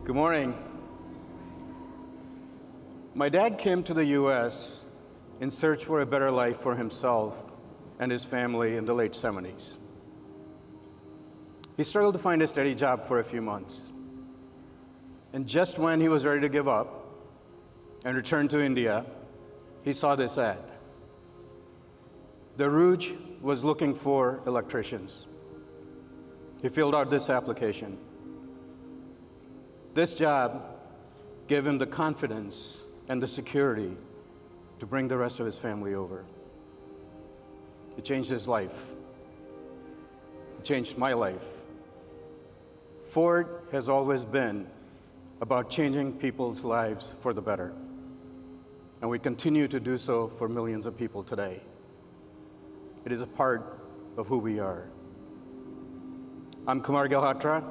Good morning. My dad came to the U.S. in search for a better life for himself and his family in the late 70s. He struggled to find a steady job for a few months. And just when he was ready to give up and return to India, he saw this ad. The Rouge was looking for electricians. He filled out this application. This job gave him the confidence and the security to bring the rest of his family over. It changed his life. It changed my life. Ford has always been about changing people's lives for the better, and we continue to do so for millions of people today. It is a part of who we are. I'm Kumar Gilhotra.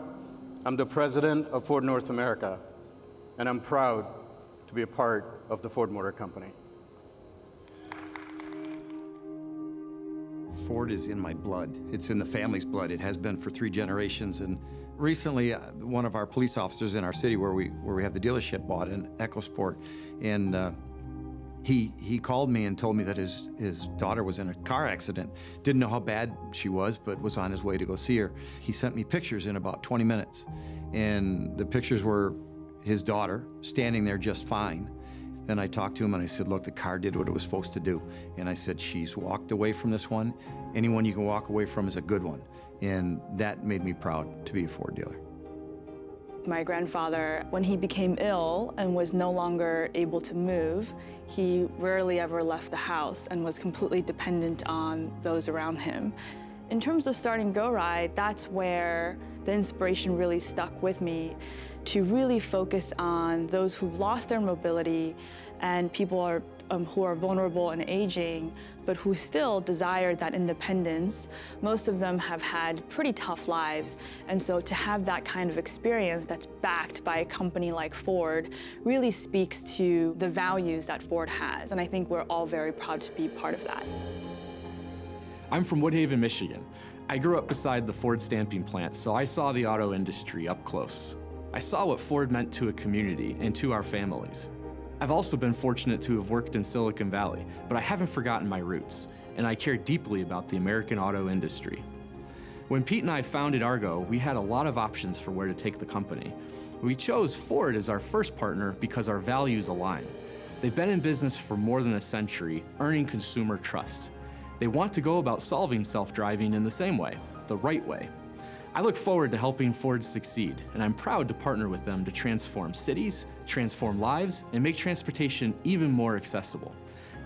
I'm the president of Ford North America, and I'm proud to be a part of the Ford Motor Company. Ford is in my blood. It's in the family's blood. It has been for 3 generations. And recently, one of our police officers in our city where we have the dealership bought an EcoSport, and he called me and told me that his daughter was in a car accident. Didn't know how bad she was, but was on his way to go see her. He sent me pictures in about 20 minutes. And the pictures were his daughter standing there just fine. Then I talked to him and I said, look, the car did what it was supposed to do. And I said, she's walked away from this one. Anyone you can walk away from is a good one. And that made me proud to be a Ford dealer. My grandfather, when he became ill and was no longer able to move, he rarely ever left the house and was completely dependent on those around him. In terms of starting Go Ride, that's where the inspiration really stuck with me, to really focus on those who've lost their mobility and people who are vulnerable and aging, but who still desire that independence. Most of them have had pretty tough lives, and so to have that kind of experience that's backed by a company like Ford really speaks to the values that Ford has, and I think we're all very proud to be part of that. I'm from Woodhaven, Michigan. I grew up beside the Ford stamping plant, so I saw the auto industry up close. I saw what Ford meant to a community and to our families. I've also been fortunate to have worked in Silicon Valley, but I haven't forgotten my roots, and I care deeply about the American auto industry. When Pete and I founded Argo, we had a lot of options for where to take the company. We chose Ford as our first partner because our values align. They've been in business for more than a century, earning consumer trust. They want to go about solving self-driving in the same way, the right way. I look forward to helping Ford succeed, and I'm proud to partner with them to transform cities, transform lives, and make transportation even more accessible.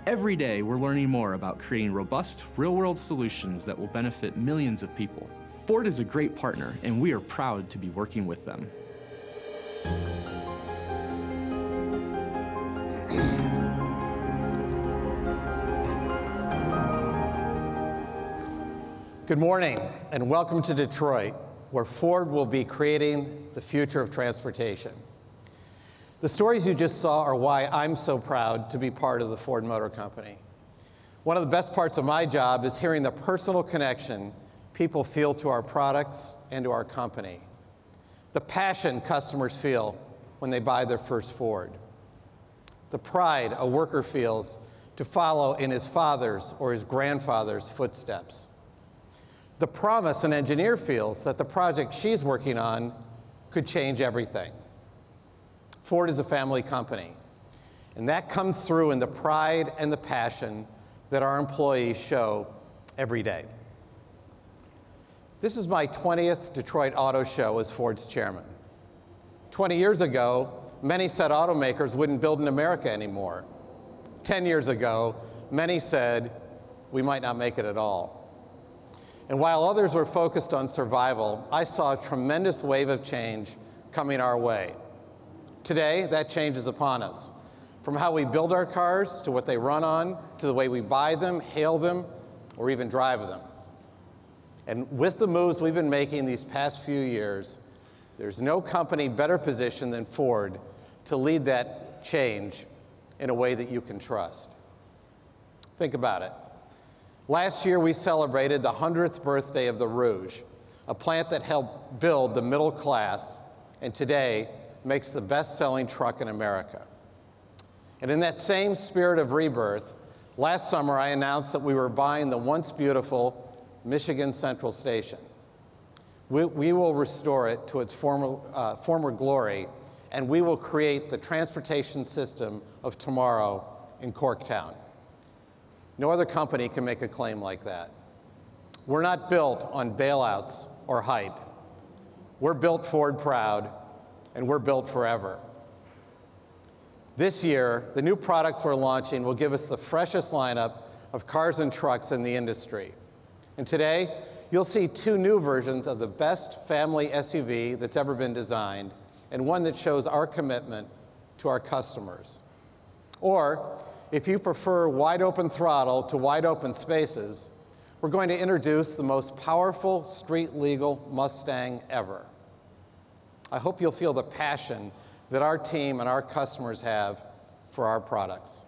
Every day, we're learning more about creating robust, real-world solutions that will benefit millions of people. Ford is a great partner, and we are proud to be working with them. Good morning, and welcome to Detroit, where Ford will be creating the future of transportation. The stories you just saw are why I'm so proud to be part of the Ford Motor Company. One of the best parts of my job is hearing the personal connection people feel to our products and to our company. The passion customers feel when they buy their first Ford. The pride a worker feels to follow in his father's or his grandfather's footsteps. The promise an engineer feels that the project she's working on could change everything. Ford is a family company, and that comes through in the pride and the passion that our employees show every day. This is my 20th Detroit Auto Show as Ford's chairman. 20 years ago, many said automakers wouldn't build in America anymore. 10 years ago, many said we might not make it at all. And while others were focused on survival, I saw a tremendous wave of change coming our way. Today, that change is upon us. From how we build our cars, to what they run on, to the way we buy them, hail them, or even drive them. And with the moves we've been making these past few years, there's no company better positioned than Ford to lead that change in a way that you can trust. Think about it. Last year, we celebrated the 100th birthday of the Rouge, a plant that helped build the middle class, and today, makes the best-selling truck in America. And in that same spirit of rebirth, last summer I announced that we were buying the once beautiful Michigan Central Station. We will restore it to its former glory, and we will create the transportation system of tomorrow in Corktown. No other company can make a claim like that. We're not built on bailouts or hype. We're built Ford proud, and we're built forever. This year, the new products we're launching will give us the freshest lineup of cars and trucks in the industry. And today, you'll see two new versions of the best family SUV that's ever been designed, and one that shows our commitment to our customers. Or, if you prefer wide open throttle to wide open spaces, we're going to introduce the most powerful street-legal Mustang ever. I hope you'll feel the passion that our team and our customers have for our products.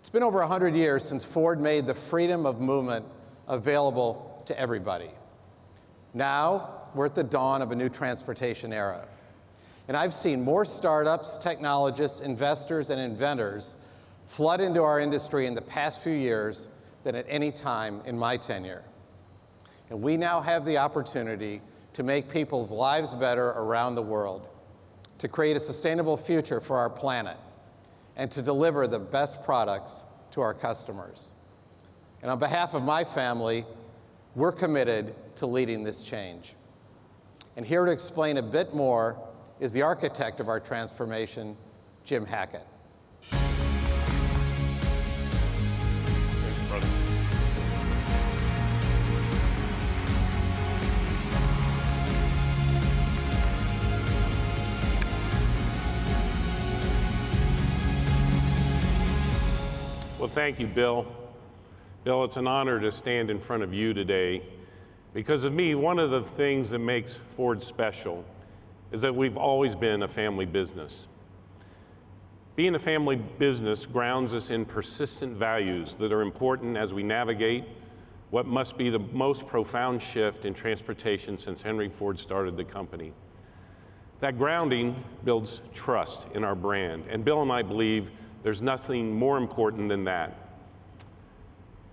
It's been over 100 years since Ford made the freedom of movement available to everybody. Now, we're at the dawn of a new transportation era. And I've seen more startups, technologists, investors, and inventors flood into our industry in the past few years than at any time in my tenure. And we now have the opportunity to make people's lives better around the world, to create a sustainable future for our planet, and to deliver the best products to our customers. And on behalf of my family, we're committed to leading this change. And here to explain a bit more is the architect of our transformation, Jim Hackett. Thanks, brother. Well, thank you, Bill. Bill, it's an honor to stand in front of you today. Because of me, one of the things that makes Ford special is that we've always been a family business. Being a family business grounds us in persistent values that are important as we navigate what must be the most profound shift in transportation since Henry Ford started the company. That grounding builds trust in our brand, and Bill and I believe there's nothing more important than that.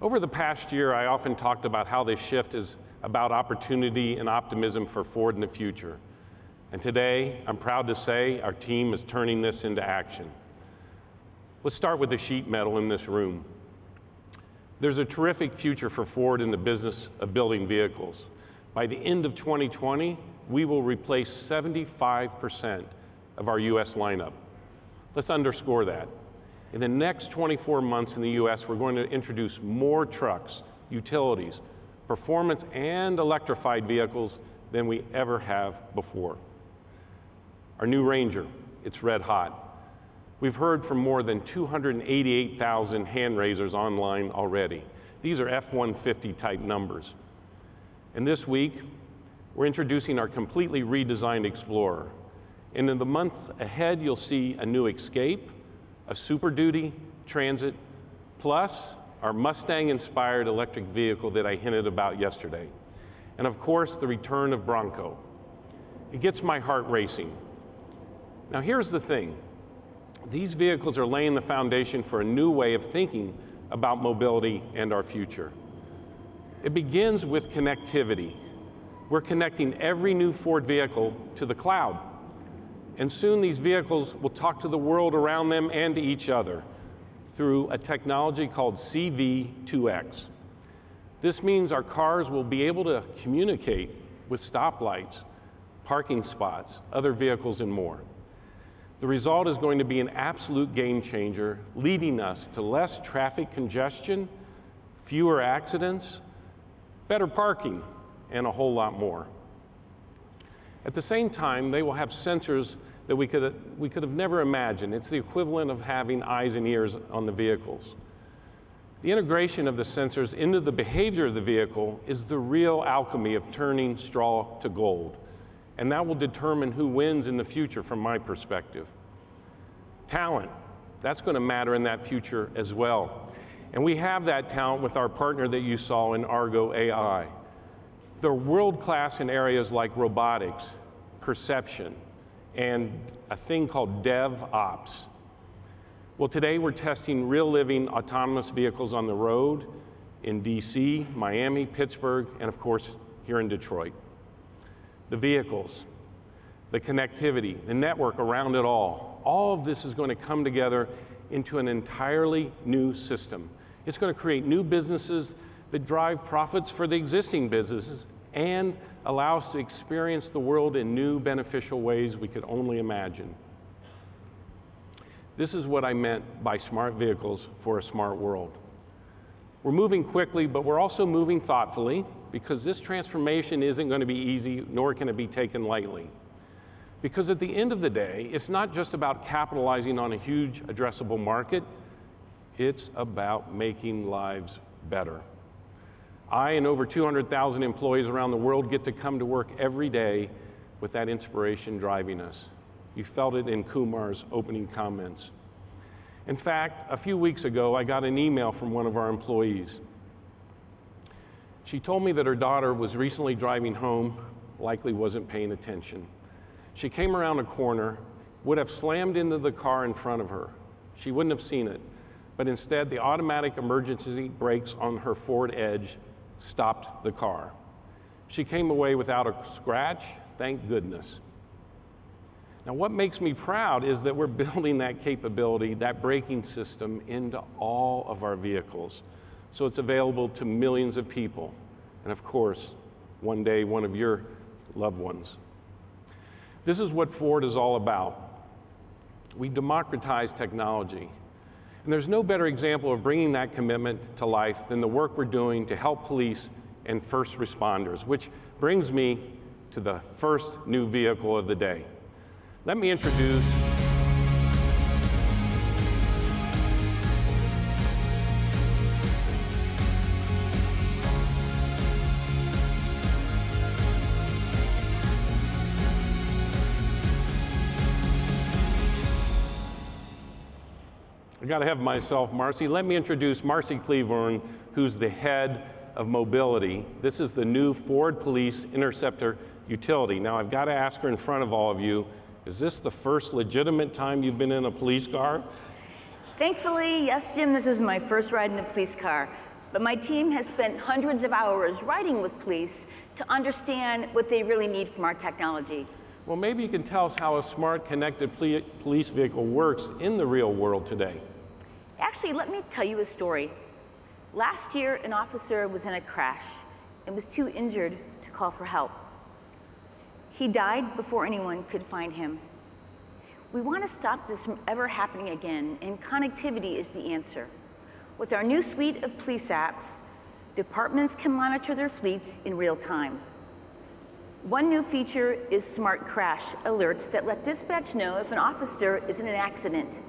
Over the past year, I often talked about how this shift is about opportunity and optimism for Ford in the future. And today, I'm proud to say our team is turning this into action. Let's start with the sheet metal in this room. There's a terrific future for Ford in the business of building vehicles. By the end of 2020, we will replace 75% of our US lineup. Let's underscore that. In the next 24 months in the US, we're going to introduce more trucks, utilities, performance, and electrified vehicles than we ever have before. Our new Ranger, it's red hot. We've heard from more than 288,000 hand raisers online already. These are F-150 type numbers. And this week, we're introducing our completely redesigned Explorer. And in the months ahead, you'll see a new Escape, a Super Duty, Transit, plus our Mustang-inspired electric vehicle that I hinted about yesterday. And of course, the return of Bronco. It gets my heart racing. Now here's the thing. These vehicles are laying the foundation for a new way of thinking about mobility and our future. It begins with connectivity. We're connecting every new Ford vehicle to the cloud. And soon these vehicles will talk to the world around them and to each other through a technology called CV2X. This means our cars will be able to communicate with stoplights, parking spots, other vehicles, and more. The result is going to be an absolute game changer, leading us to less traffic congestion, fewer accidents, better parking, and a whole lot more. At the same time, they will have sensors that we could have never imagined. It's the equivalent of having eyes and ears on the vehicles. The integration of the sensors into the behavior of the vehicle is the real alchemy of turning straw to gold. And that will determine who wins in the future from my perspective. Talent, that's going to matter in that future as well. And we have that talent with our partner that you saw in Argo AI. They're world-class in areas like robotics, perception, and a thing called DevOps. Well, today we're testing real living autonomous vehicles on the road in DC, Miami, Pittsburgh, and of course, here in Detroit. The vehicles, the connectivity, the network around it all of this is going to come together into an entirely new system. It's going to create new businesses that drive profits for the existing businesses and allow us to experience the world in new beneficial ways we could only imagine. This is what I meant by smart vehicles for a smart world. We're moving quickly, but we're also moving thoughtfully, because this transformation isn't going to be easy, nor can it be taken lightly. Because at the end of the day, it's not just about capitalizing on a huge addressable market, it's about making lives better. I and over 200,000 employees around the world get to come to work every day with that inspiration driving us. You felt it in Kumar's opening comments. In fact, a few weeks ago, I got an email from one of our employees. She told me that her daughter was recently driving home, likely wasn't paying attention. She came around a corner, would have slammed into the car in front of her. She wouldn't have seen it, but instead the automatic emergency brakes on her Ford Edge stopped the car. She came away without a scratch, thank goodness. Now, what makes me proud is that we're building that capability, that braking system, into all of our vehicles, so it's available to millions of people, and of course, one day, one of your loved ones. This is what Ford is all about. We democratize technology, and there's no better example of bringing that commitment to life than the work we're doing to help police and first responders, which brings me to the first new vehicle of the day. Let me introduce I got to have myself, Marcy. Let me introduce Marcy Cleavorn, who's the head of mobility. This is the new Ford Police Interceptor utility. Now, I've got to ask her in front of all of you, is this the first legitimate time you've been in a police car? Thankfully, yes, Jim, this is my first ride in a police car. But my team has spent hundreds of hours riding with police to understand what they really need from our technology. Well, maybe you can tell us how a smart, connected police vehicle works in the real world today. Actually, let me tell you a story. Last year, an officer was in a crash and was too injured to call for help. He died before anyone could find him. We want to stop this from ever happening again, and connectivity is the answer. With our new suite of police apps, departments can monitor their fleets in real time. One new feature is smart crash alerts that let dispatch know if an officer is in an accident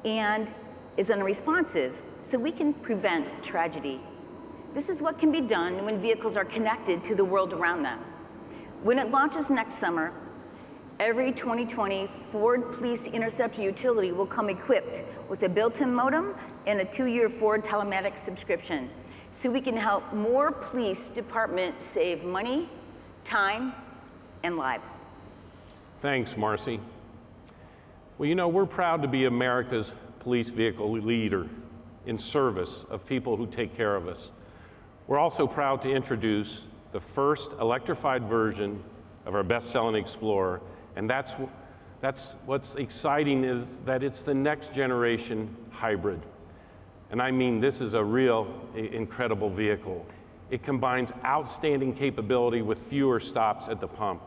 and is unresponsive, so we can prevent tragedy. This is what can be done when vehicles are connected to the world around them. When it launches next summer, every 2020 Ford Police Interceptor utility will come equipped with a built-in modem and a 2-year Ford telematics subscription, so we can help more police departments save money, time, and lives. Thanks, Marcy. Well, you know, we're proud to be America's police vehicle leader in service of people who take care of us. We're also proud to introduce the first electrified version of our best-selling Explorer, and that's what's exciting, is that it's the next generation hybrid. And I mean, this is a real incredible vehicle. It combines outstanding capability with fewer stops at the pump.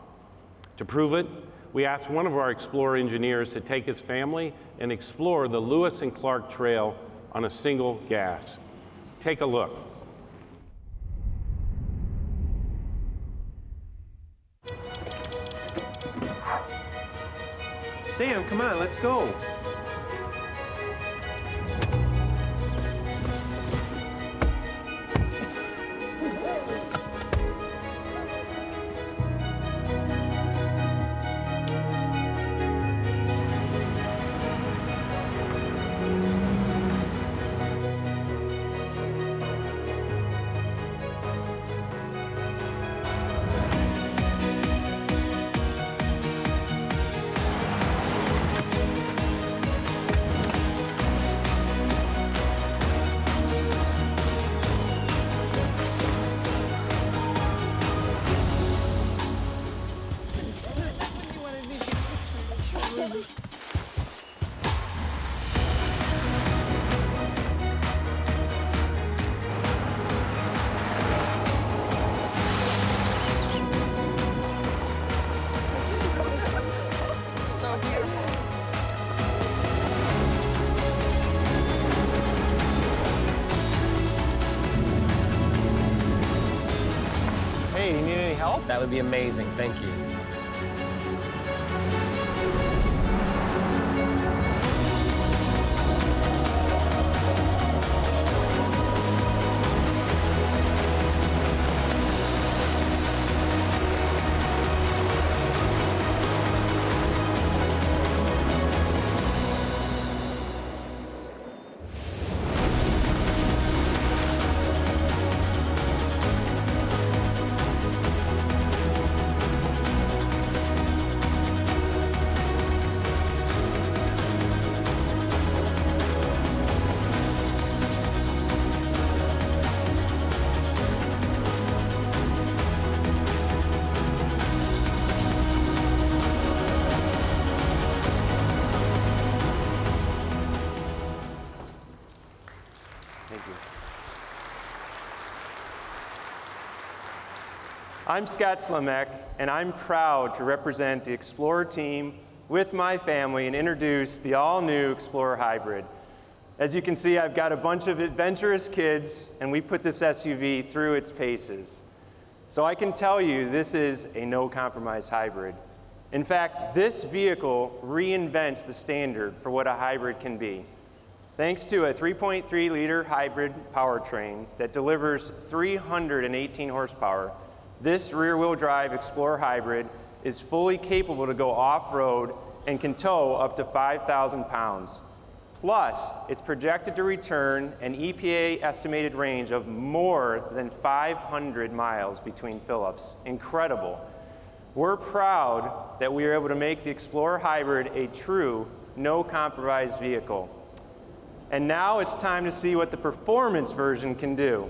To prove it, we asked one of our Explorer engineers to take his family and explore the Lewis and Clark Trail on a single gas. Take a look. Sam, come on, let's go. great. You need any help? That would be amazing. Thank you. I'm Scott Slimek, and I'm proud to represent the Explorer team with my family and introduce the all-new Explorer Hybrid. As you can see, I've got a bunch of adventurous kids, and we put this SUV through its paces. So I can tell you this is a no-compromise hybrid. In fact, this vehicle reinvents the standard for what a hybrid can be. Thanks to a 3.3-liter hybrid powertrain that delivers 318 horsepower, this rear-wheel drive Explorer Hybrid is fully capable to go off-road and can tow up to 5,000 pounds. Plus, it's projected to return an EPA estimated range of more than 500 miles between fill-ups. Incredible. We're proud that we are able to make the Explorer Hybrid a true, no-compromise vehicle. And now it's time to see what the performance version can do.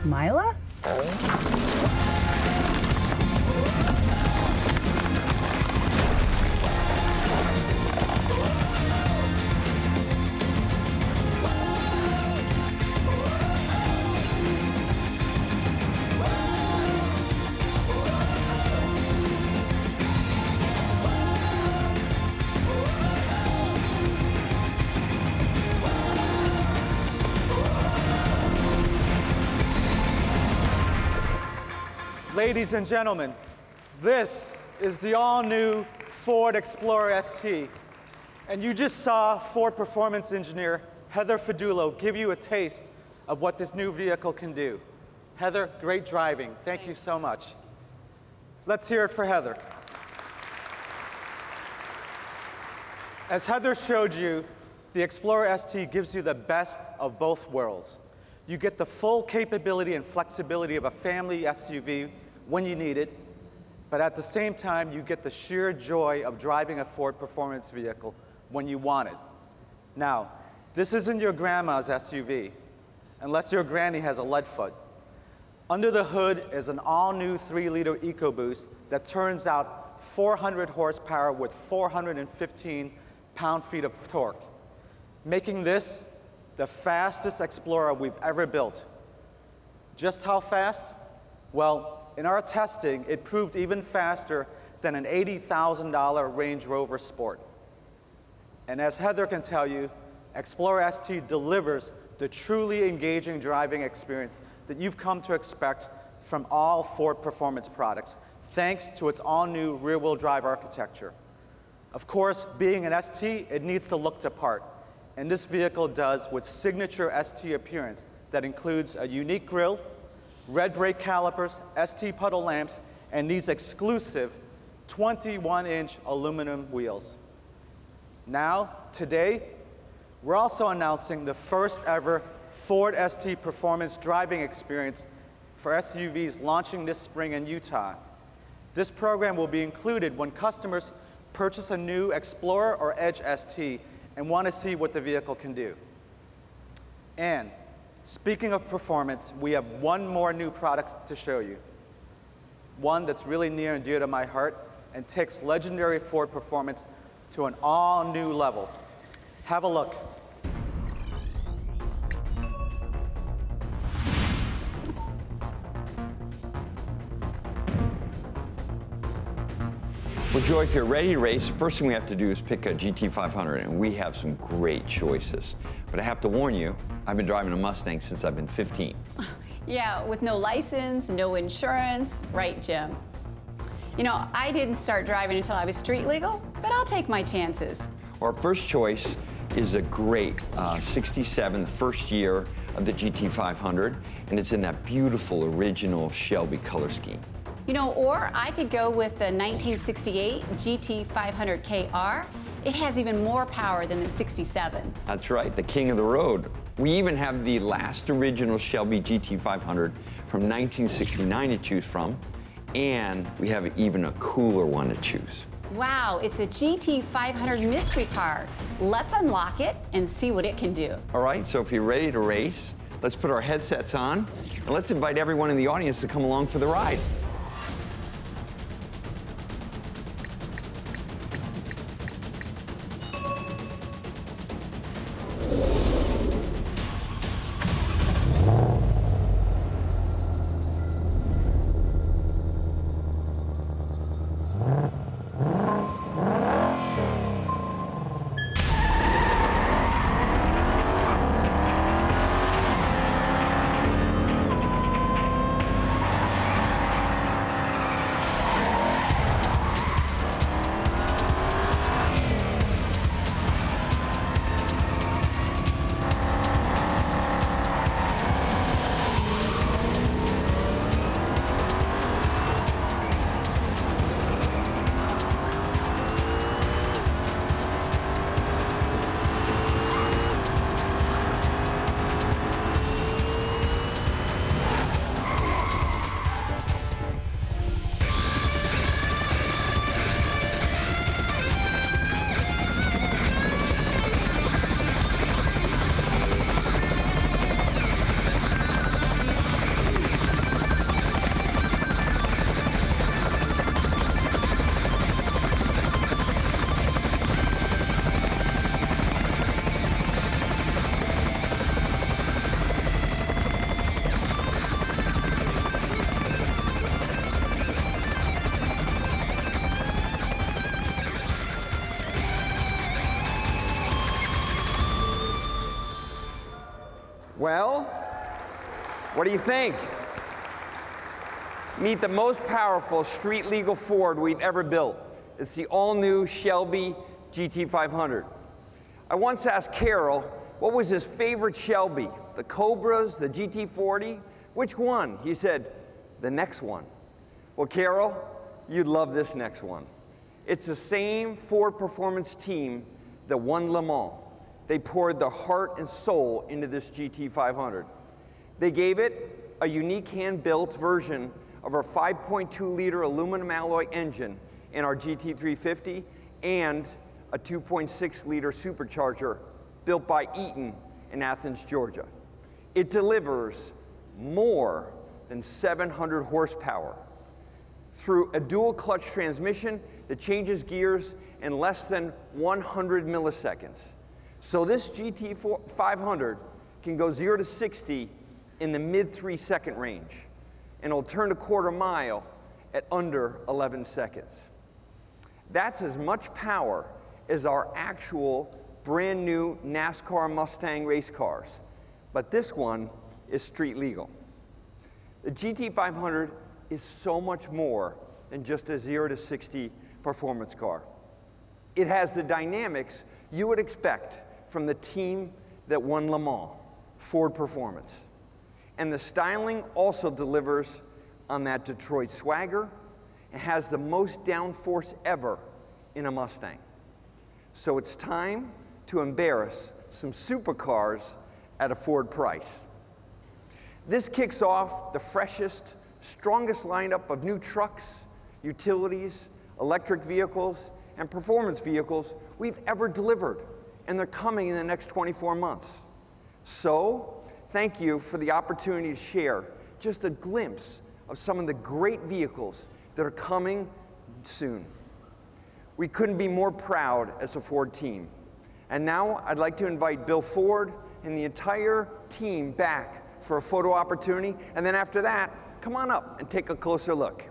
Mila? Ladies and gentlemen, this is the all-new Ford Explorer ST. And you just saw Ford Performance Engineer Heather Fadulo give you a taste of what this new vehicle can do. Heather, great driving. Thank you so much. Let's hear it for Heather. As Heather showed you, the Explorer ST gives you the best of both worlds. You get the full capability and flexibility of a family SUV when you need it, but at the same time, you get the sheer joy of driving a Ford performance vehicle when you want it. Now, this isn't your grandma's SUV, unless your granny has a lead foot. Under the hood is an all-new 3-liter EcoBoost that turns out 400 horsepower with 415 pound-feet of torque, making this the fastest Explorer we've ever built. Just how fast? Well, in our testing, it proved even faster than an $80,000 Range Rover Sport. And as Heather can tell you, Explorer ST delivers the truly engaging driving experience that you've come to expect from all Ford performance products, thanks to its all-new rear-wheel drive architecture. Of course, being an ST, it needs to look the part. and this vehicle does with signature ST appearance that includes a unique grille, red brake calipers, ST puddle lamps, and these exclusive 21-inch aluminum wheels. Now, today, we're also announcing the first ever Ford ST Performance driving experience for SUVs launching this spring in Utah. This program will be included when customers purchase a new Explorer or Edge ST and want to see what the vehicle can do. And speaking of performance, we have one more new product to show you. One that's really near and dear to my heart and takes legendary Ford performance to an all-new level. Have a look. Well, Joy, if you're ready to race, first thing we have to do is pick a GT500, and we have some great choices. But I have to warn you, I've been driving a Mustang since I've been 15. Yeah, with no license, no insurance, right, Jim? You know, I didn't start driving until I was street legal, but I'll take my chances. Our first choice is a great 67, the first year of the GT500, and it's in that beautiful original Shelby color scheme. You know, or I could go with the 1968 GT500 KR. It has even more power than the 67. That's right, the king of the road. We even have the last original Shelby GT500 from 1969 to choose from, and we have even a cooler one to choose. Wow, it's a GT500 mystery car. Let's unlock it and see what it can do. All right, so if you're ready to race, let's put our headsets on, and let's invite everyone in the audience to come along for the ride. Well, what do you think? Meet the most powerful street legal Ford we've ever built. It's the all-new Shelby GT500. I once asked Carol what was his favorite Shelby, the Cobras, the GT40? Which one? He said, the next one. Well, Carol, you'd love this next one. It's the same Ford performance team that won Le Mans. They poured their heart and soul into this GT500. They gave it a unique hand-built version of our 5.2-liter aluminum alloy engine in our GT350 and a 2.6-liter supercharger built by Eaton in Athens, Georgia. It delivers more than 700 horsepower through a dual-clutch transmission that changes gears in less than 100 milliseconds. So this GT500 can go 0 to 60 in the mid 3-second range, and it'll turn a quarter mile at under 11 seconds. That's as much power as our actual brand new NASCAR Mustang race cars, but this one is street legal. The GT500 is so much more than just a 0 to 60 performance car. It has the dynamics you would expect from the team that won Le Mans, Ford Performance. And the styling also delivers on that Detroit swagger and has the most downforce ever in a Mustang. So it's time to embarrass some supercars at a Ford price. This kicks off the freshest, strongest lineup of new trucks, utilities, electric vehicles, and performance vehicles we've ever delivered, and they're coming in the next 24 months. So, thank you for the opportunity to share just a glimpse of some of the great vehicles that are coming soon. We couldn't be more proud as a Ford team. And now I'd like to invite Bill Ford and the entire team back for a photo opportunity, and then after that, come on up and take a closer look.